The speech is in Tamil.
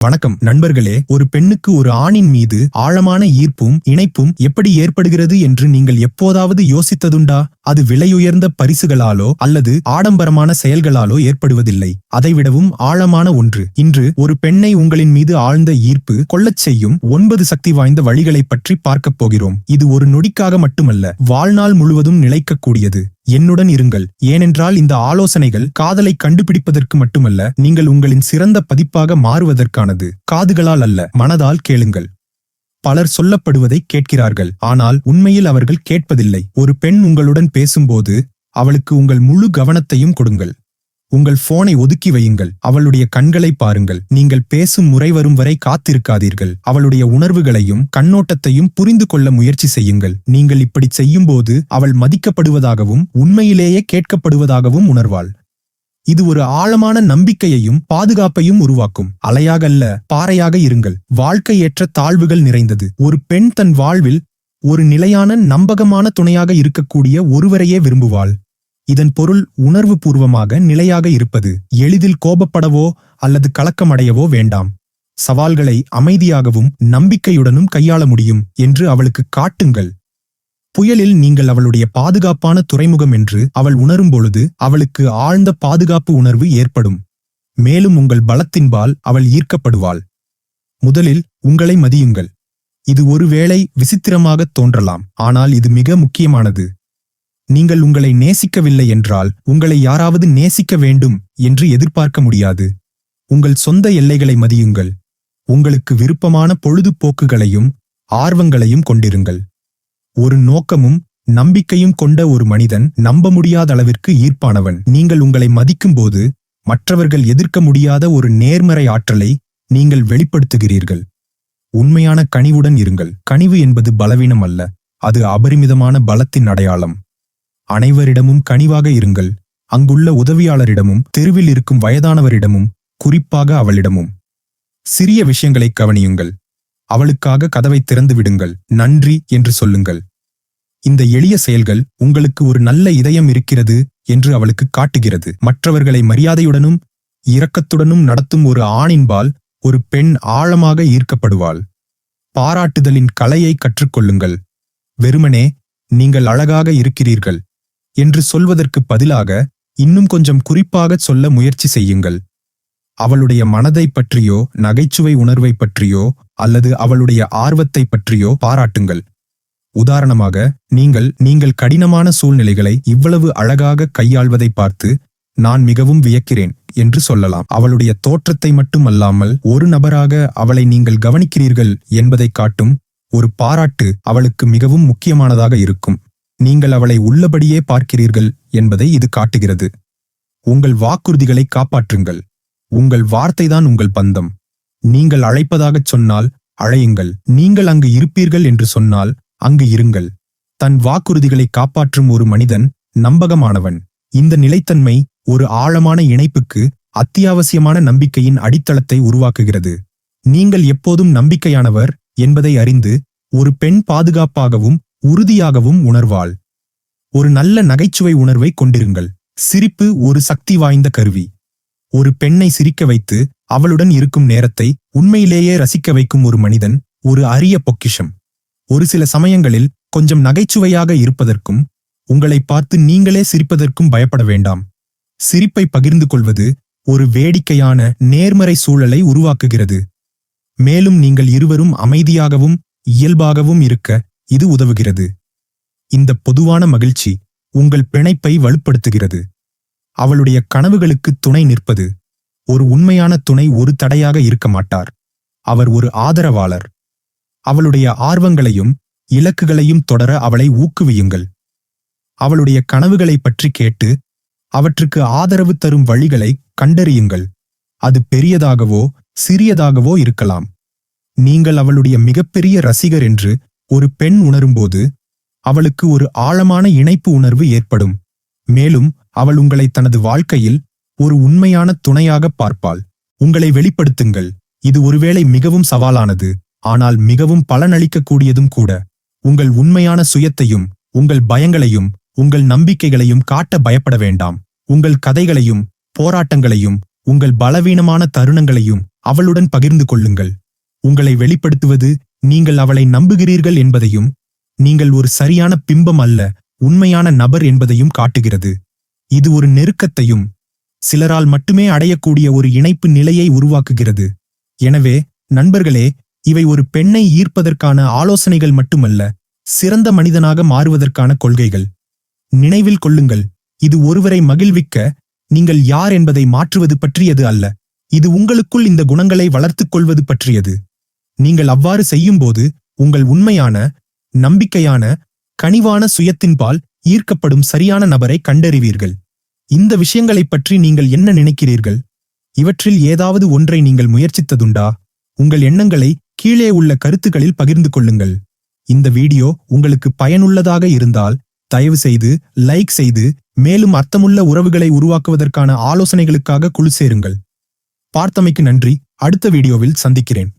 வணக்கம் நண்பர்களே. ஒரு பெண்ணுக்கு ஒரு ஆணின் மீது ஆழமான ஈர்ப்பும் இணைப்பும் எப்படி ஏற்படுகிறது என்று நீங்கள் எப்போதாவது யோசித்ததுண்டா? அது விலையுயர்ந்த பரிசுகளாலோ அல்லது ஆடம்பரமான செயல்களாலோ ஏற்படுவதில்லை. அதைவிடவும் ஆழமான ஒன்று. இன்று ஒரு பெண்ணை உங்களின் மீது ஆழ்ந்த ஈர்ப்பு கொள்ளச் செய்யும் 9 சக்தி வாய்ந்த வழிகளைப் பற்றி பார்க்கப் போகிறோம். இது ஒரு நொடிக்காக மட்டுமல்ல, வாழ்நாள் முழுவதும் நிலைக்கக்கூடியது. என்னுடன் இருங்கள், ஏனென்றால் இந்த ஆலோசனைகள் காதலை கண்டுபிடிப்பதற்கு மட்டுமல்ல, நீங்கள் உங்களின் சிறந்த பதிப்பாக மாறுவதற்கானது. காதுகளால் அல்ல, மனதால் கேளுங்கள். பலர் சொல்லப்படுவதை கேட்கிறார்கள், ஆனால் உண்மையில் அவர்கள் கேட்பதில்லை. ஒரு பெண் உங்களுடன் பேசும்போது அவளுக்கு உங்கள் முழு கவனத்தையும் கொடுங்கள். உங்கள் போனை ஒதுக்கி வையுங்கள். அவளுடைய கண்களை பாருங்கள். நீங்கள் பேசும் முறை வரும் வரை காத்திருக்காதீர்கள். அவளுடைய உணர்வுகளையும் கண்ணோட்டத்தையும் புரிந்து கொள்ள முயற்சி செய்யுங்கள். நீங்கள் இப்படி செய்யும்போது அவள் மதிக்கப்படுவதாகவும் உண்மையிலேயே கேட்கப்படுவதாகவும் உணர்வாள். இது ஒரு ஆழமான நம்பிக்கையையும் பாதுகாப்பையும் உருவாக்கும். அலையாக அல்ல, பாறையாக இருங்கள். வாழ்க்கை ஏற்ற தாழ்வுகள் நிறைந்தது. ஒரு பெண் தன் வாழ்வில் ஒரு நிலையான நம்பகமான துணையாக இருக்கக்கூடிய ஒருவரையே விரும்புவாள். இதன் பொருள் உணர்வு பூர்வமாக நிலையாக இருப்பது. எளிதில் கோபப்படவோ அல்லது கலக்கமடையவோ வேண்டாம். சவால்களை அமைதியாகவும் நம்பிக்கையுடனும் கையாள முடியும் என்று அவளுக்கு காட்டுங்கள். புயலில் நீங்கள் அவளுடைய பாதுகாப்பான துறைமுகம் என்று அவள் உணரும் பொழுது அவளுக்கு ஆழ்ந்த பாதுகாப்பு உணர்வு ஏற்படும். மேலும் உங்கள் பலத்தின்பால் அவள் ஈர்க்கப்படுவாள். முதலில் உங்களை மதியுங்கள். இது ஒருவேளை விசித்திரமாக தோன்றலாம், ஆனால் இது மிக முக்கியமானது. நீங்கள் உங்களை நேசிக்கவில்லை என்றால் உங்களை யாராவது நேசிக்க வேண்டும் என்று எதிர்பார்க்க முடியாது. உங்கள் சொந்த எல்லைகளை மதியுங்கள். உங்களுக்கு விருப்பமான பொழுதுபோக்குகளையும் ஆர்வங்களையும் கொண்டிருங்கள். ஒரு நோக்கமும் நம்பிக்கையும் கொண்ட ஒரு மனிதன் நம்ப முடியாத அளவிற்கு ஈர்ப்பானவன். நீங்கள் உங்களை மதிக்கும்போது மற்றவர்கள் எதிர்க்க முடியாத ஒரு நேர்மறை ஆற்றலை நீங்கள் வெளிப்படுத்துகிறீர்கள். உண்மையான கனிவுடன் இருங்கள். கனிவு என்பது பலவீனம் அல்ல, அது அபரிமிதமான பலத்தின் அடையாளம். அனைவரிடமும் கனிவாக இருங்கள். அங்குள்ள உதவியாளரிடமும் தெருவில் இருக்கும் வயதானவரிடமும் குறிப்பாக அவளிடமும். சிறிய விஷயங்களை கவனியுங்கள். அவளுக்காக கதவை திறந்து விடுங்கள். நன்றி என்று சொல்லுங்கள். இந்த எளிய செயல்கள் உங்களுக்கு ஒரு நல்ல இதயம் இருக்கிறது என்று அவளுக்கு காட்டுகிறது. மற்றவர்களை மரியாதையுடனும் இரக்கத்துடனும் நடத்தும் ஒரு ஆணின்பால் ஒரு பெண் ஆழமாக ஈர்க்கப்படுவாள். பாராட்டுதலின் கலையை கற்றுக்கொள்ளுங்கள். வெறுமனே நீங்கள் அழகாக இருக்கிறீர்கள் என்று சொல்வதற்கு பதிலாக இன்னும் கொஞ்சம் குறிப்பாக சொல்ல முயற்சி செய்யுங்கள். அவளுடைய மனதை பற்றியோ நகைச்சுவை உணர்வை பற்றியோ அல்லது அவளுடைய ஆர்வத்தை பற்றியோ பாராட்டுங்கள். உதாரணமாக, நீங்கள் கடினமான சூழ்நிலைகளை இவ்வளவு அழகாக கையாள்வதை பார்த்து நான் மிகவும் வியக்கிறேன் என்று சொல்லலாம். அவளுடைய தோற்றத்தை மட்டும் அல்லாமல் ஒரு நபராக அவளை நீங்கள் கவனிக்கிறீர்கள் என்பதை காட்டும் ஒரு பாராட்டு அவளுக்கு மிகவும் முக்கியமானதாக இருக்கும். நீங்கள் அவளை உள்ளபடியே பார்க்கிறீர்கள் என்பதை இது காட்டுகிறது. உங்கள் வாக்குறுதிகளை காப்பாற்றுங்கள். உங்கள் வார்த்தைதான் உங்கள் பந்தம். நீங்கள் அழைப்பதாகச் சொன்னால் அழையுங்கள். நீங்கள் அங்கு இருப்பீர்கள் என்று சொன்னால் அங்கு இருங்கள். தன் வாக்குறுதிகளை காப்பாற்றும் ஒரு மனிதன் நம்பகமானவன். இந்த நிலைத்தன்மை ஒரு ஆழமான இணைப்புக்கு அத்தியாவசியமான நம்பிக்கையின் அடித்தளத்தை உருவாக்குகிறது. நீங்கள் எப்போதும் நம்பிக்கையானவர் என்பதை அறிந்து ஒரு பெண் பாதுகாப்பாகவும் உறுதியாகவும் உணர்வாள். ஒரு நல்ல நகைச்சுவை உணர்வை கொண்டிருங்கள். சிரிப்பு ஒரு சக்தி வாய்ந்த கருவி. ஒரு பெண்ணை சிரிக்க வைத்து அவளுடன் இருக்கும் நேரத்தை உண்மையிலேயே ரசிக்க வைக்கும் ஒரு மனிதன் ஒரு அரிய பொக்கிஷம். ஒரு சில சமயங்களில் கொஞ்சம் நகைச்சுவையாக இருப்பதற்கும் உங்களை பார்த்து நீங்களே சிரிப்பதற்கும் பயப்பட வேண்டாம். சிரிப்பை பகிர்ந்து கொள்வது ஒரு வேடிக்கையான நேர்மறை சூழலை உருவாக்குகிறது. மேலும் நீங்கள் இருவரும் அமைதியாகவும் இயல்பாகவும் இருக்க இது உதவுகிறது. இந்த பொதுவான மகிழ்ச்சி உங்கள் பிணைப்பை வலுப்படுத்துகிறது. அவளுடைய கனவுகளுக்கு துணை நிற்பது. ஒரு உண்மையான துணை ஒரு தடையாக இருக்க மாட்டார். அவர் ஒரு ஆதரவாளர். அவளுடைய ஆர்வங்களையும் இலக்குகளையும் தொடர அவளை ஊக்குவியுங்கள். அவளுடைய கனவுகளை பற்றி கேட்டு அவற்றுக்கு ஆதரவு தரும் வழிகளை கண்டறியுங்கள். அது பெரியதாகவோ சிறியதாகவோ இருக்கலாம். நீங்கள் அவளுடைய மிகப்பெரிய ரசிகர் என்று ஒரு பெண் உணரும்போது அவளுக்கு ஒரு ஆழமான இணைப்பு உணர்வு ஏற்படும். மேலும் அவள் உங்களை தனது வாழ்க்கையில் ஒரு உண்மையான துணையாக பார்ப்பாள். உங்களை வெளிப்படுத்துங்கள். இது ஒருவேளை மிகவும் சவாலானது, ஆனால் மிகவும் பலனளிக்கக்கூடியதும் கூட. உங்கள் உண்மையான சுயத்தையும் உங்கள் பயங்களையும் உங்கள் நம்பிக்கைகளையும் காட்ட பயப்பட வேண்டாம். உங்கள் கதைகளையும் போராட்டங்களையும் உங்கள் பலவீனமான தருணங்களையும் அவளுடன் பகிர்ந்து கொள்ளுங்கள். உங்களை வெளிப்படுத்துவது நீங்கள் அவளை நம்புகிறீர்கள் என்பதையும், நீங்கள் ஒரு சரியான பிம்பம் அல்ல, உண்மையான நபர் என்பதையும் காட்டுகிறது. இது ஒரு நெருக்கத்தையும் சிலரால் மட்டுமே அடையக்கூடிய ஒரு இணைப்பு நிலையை உருவாக்குகிறது. எனவே நண்பர்களே, இவை ஒரு பெண்ணை ஈர்ப்பதற்கான ஆலோசனைகள் மட்டுமல்ல, சிறந்த மனிதனாக மாறுவதற்கான கொள்கைகள். நினைவில் கொள்ளுங்கள், இது ஒருவரை மகிழ்விக்க நீங்கள் யார் என்பதை மாற்றுவது பற்றியது அல்ல. இது உங்களுக்குள் இந்த குணங்களை வளர்த்துக் கொள்வது பற்றியது. நீங்கள் அவ்வாறு செய்யும்போது உங்கள் உண்மையான, நம்பிக்கையான, கனிவான சுயத்தின்பால் ஈர்க்கப்படும் சரியான நபரை கண்டறிவீர்கள். இந்த விஷயங்களைப் பற்றி நீங்கள் என்ன நினைக்கிறீர்கள்? இவற்றில் ஏதாவது ஒன்றை நீங்கள் முயற்சித்ததுண்டா? உங்கள் எண்ணங்களை கீழே உள்ள கருத்துக்களில் பகிர்ந்து கொள்ளுங்கள். இந்த வீடியோ உங்களுக்கு பயனுள்ளதாக இருந்தால் தயவு செய்து லைக் செய்து, மேலும் அர்த்தமுள்ள உறவுகளை உருவாக்குவதற்கான ஆலோசனைகளுக்காக குழு சேருங்கள். பார்த்தமைக்கு நன்றி. அடுத்த வீடியோவில் சந்திக்கிறேன்.